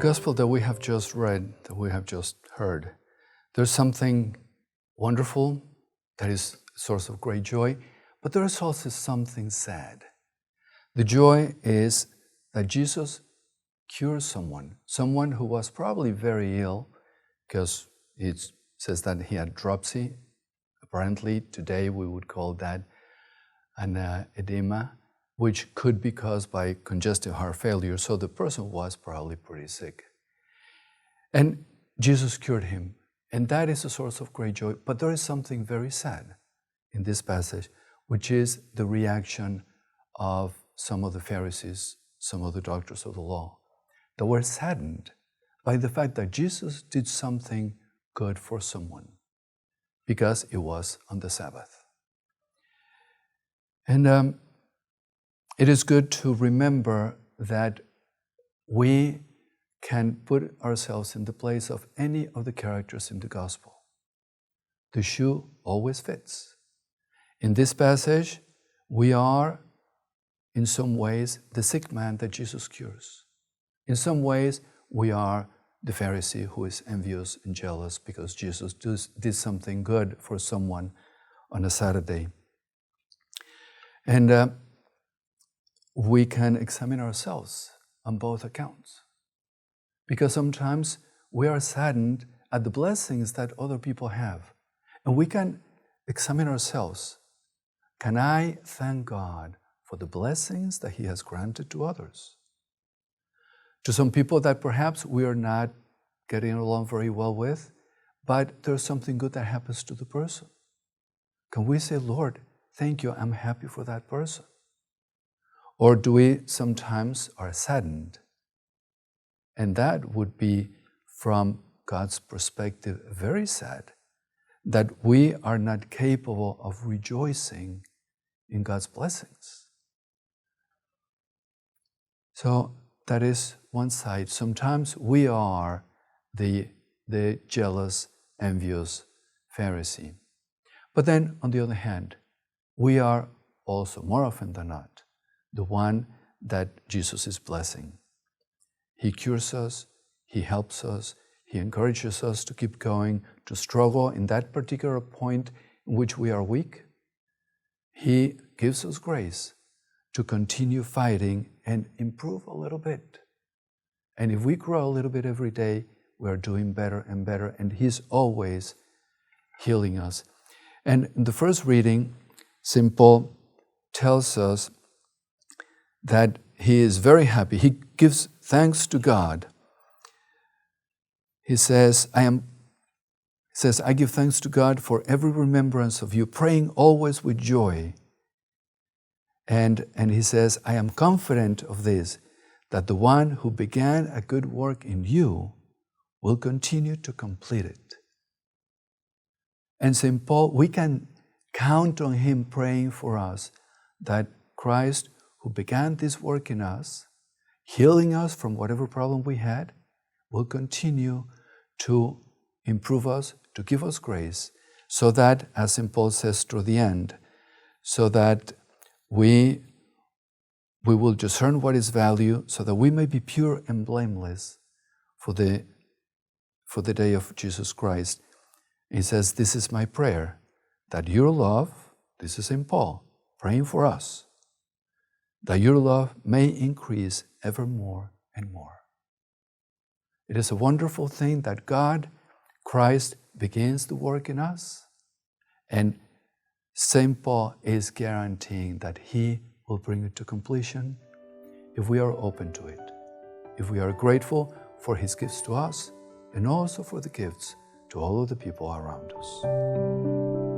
gospel that we have just read, that we have just heard, there's something wonderful that is a source of great joy, but there is also something sad. The joy is that Jesus cures someone who was probably very ill, because it says that he had dropsy. Apparently, today we would call that an edema, which could be caused by congestive heart failure. So the person was probably pretty sick. And Jesus cured him. And that is a source of great joy. But there is something very sad in this passage, which is the reaction of some of the Pharisees, some of the doctors of the law, that were saddened by the fact that Jesus did something good for someone because it was on the Sabbath. And it is good to remember that we can put ourselves in the place of any of the characters in the gospel. The shoe always fits. In this passage, we are, in some ways, the sick man that Jesus cures. In some ways, we are the Pharisee who is envious and jealous because Jesus did something good for someone on a Saturday. And we can examine ourselves on both accounts. Because sometimes we are saddened at the blessings that other people have. And we can examine ourselves. Can I thank God for the blessings that He has granted to others? To some people that perhaps we are not getting along very well with, but there's something good that happens to the person. Can we say, Lord, thank you, I'm happy for that person? Or do we sometimes are saddened? And that would be, from God's perspective, very sad, that we are not capable of rejoicing in God's blessings. So that is one side. Sometimes we are the jealous, envious Pharisee. But then, on the other hand, we are also, more often than not, the one that Jesus is blessing. He cures us, He helps us, He encourages us to keep going, to struggle in that particular point in which we are weak. He gives us grace to continue fighting and improve a little bit. And if we grow a little bit every day, we are doing better and better, and He's always healing us. And in the first reading, St. Paul tells us that he is very happy. He gives thanks to God. He says, I give thanks to God for every remembrance of you, praying always with joy. And he says, I am confident of this, that the one who began a good work in you will continue to complete it. And St. Paul, we can count on him praying for us that Christ, who began this work in us, healing us from whatever problem we had, will continue to improve us, to give us grace, so that, as St. Paul says toward the end, so that we will discern what is value, so that we may be pure and blameless for the day of Jesus Christ. He says, this is my prayer, that your love, this is St. Paul praying for us, that your love may increase ever more and more. It is a wonderful thing that God, Christ, begins the work in us, and St. Paul is guaranteeing that He will bring it to completion if we are open to it, if we are grateful for His gifts to us and also for the gifts to all of the people around us.